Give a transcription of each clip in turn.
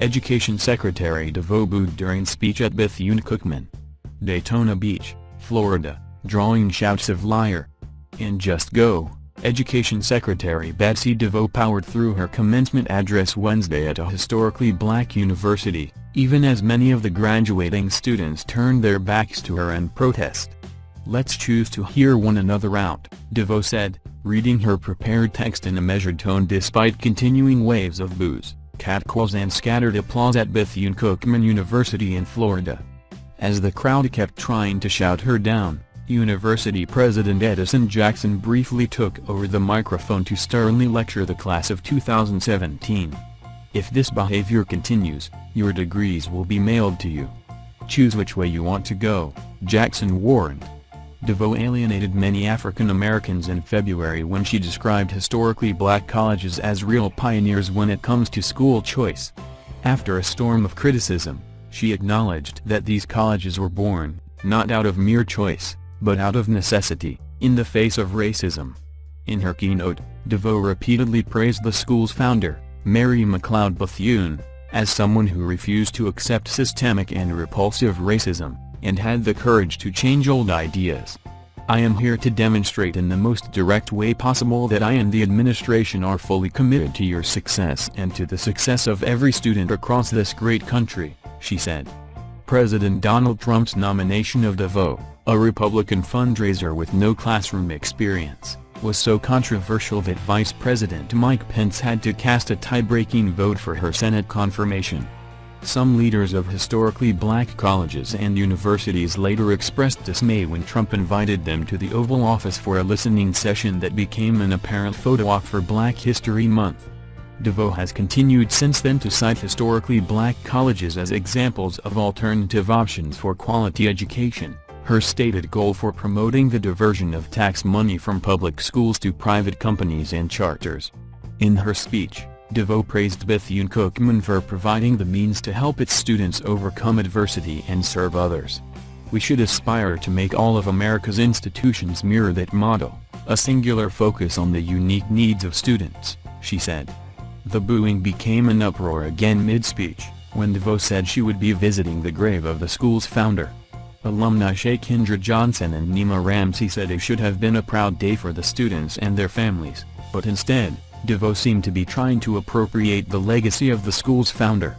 Education Secretary DeVos booed during speech at Bethune-Cookman, Daytona Beach, Florida, drawing shouts of "liar." In Just Go, Education Secretary Betsy DeVos powered through her commencement address Wednesday at a historically black university, even as many of the graduating students turned their backs to her in protest. "Let's choose to hear one another out," DeVos said, reading her prepared text in a measured tone despite continuing waves of boos, catcalls and scattered applause at Bethune-Cookman University in Florida. As the crowd kept trying to shout her down, University President Edison Jackson briefly took over the microphone to sternly lecture the class of 2017. "If this behavior continues, your degrees will be mailed to you. Choose which way you want to go," Jackson warned. DeVos alienated many African Americans in February when she described historically black colleges as real pioneers when it comes to school choice. After a storm of criticism, she acknowledged that these colleges were born, not out of mere choice, but out of necessity, in the face of racism. In her keynote, DeVos repeatedly praised the school's founder, Mary McLeod Bethune, as someone who refused to accept systemic and repulsive racism, and had the courage to change old ideas. "I am here to demonstrate in the most direct way possible that I and the administration are fully committed to your success and to the success of every student across this great country," she said. President Donald Trump's nomination of DeVos, a Republican fundraiser with no classroom experience, was so controversial that Vice President Mike Pence had to cast a tie-breaking vote for her Senate confirmation. Some leaders of historically black colleges and universities later expressed dismay when Trump invited them to the Oval Office for a listening session that became an apparent photo op for Black History Month. DeVos has continued since then to cite historically black colleges as examples of alternative options for quality education, her stated goal for promoting the diversion of tax money from public schools to private companies and charters. In her speech, DeVos praised Bethune-Cookman for providing the means to help its students overcome adversity and serve others. "We should aspire to make all of America's institutions mirror that model, a singular focus on the unique needs of students," she said. The booing became an uproar again mid-speech, when DeVos said she would be visiting the grave of the school's founder. Alumni Shakindra Johnson and Nima Ramsey said it should have been a proud day for the students and their families, but instead, DeVos seemed to be trying to appropriate the legacy of the school's founder.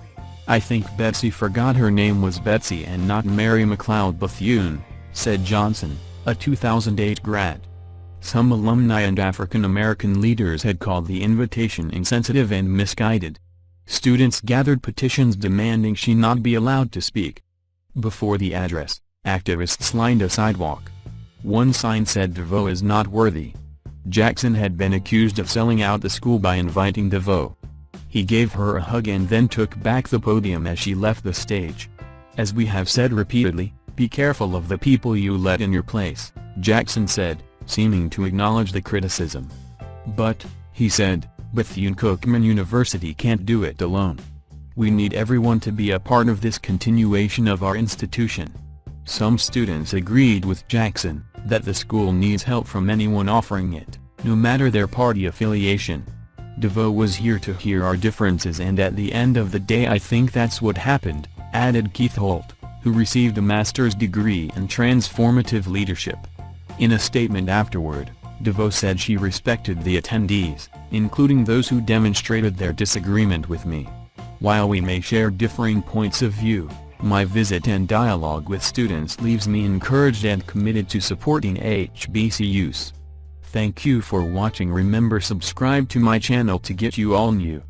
"I think Betsy forgot her name was Betsy and not Mary McLeod Bethune," said Johnson, a 2008 grad. Some alumni and African American leaders had called the invitation insensitive and misguided. Students gathered petitions demanding she not be allowed to speak. Before the address, activists lined a sidewalk. One sign said DeVos is not worthy. Jackson had been accused of selling out the school by inviting DeVos. He gave her a hug and then took back the podium as she left the stage. "As we have said repeatedly, be careful of the people you let in your place," Jackson said, seeming to acknowledge the criticism. "But," he said, "Bethune-Cookman University can't do it alone. We need everyone to be a part of this continuation of our institution." Some students agreed with Jackson, that the school needs help from anyone offering it, no matter their party affiliation. "DeVos was here to hear our differences and at the end of the day I think that's what happened," added Keith Holt, who received a master's degree in transformative leadership. In a statement afterward, DeVos said she respected the attendees, including those who demonstrated their disagreement with me. "While we may share differing points of view, my visit and dialogue with students leaves me encouraged and committed to supporting HBCUs. Thank you for watching. Remember, subscribe to my channel to get you all new.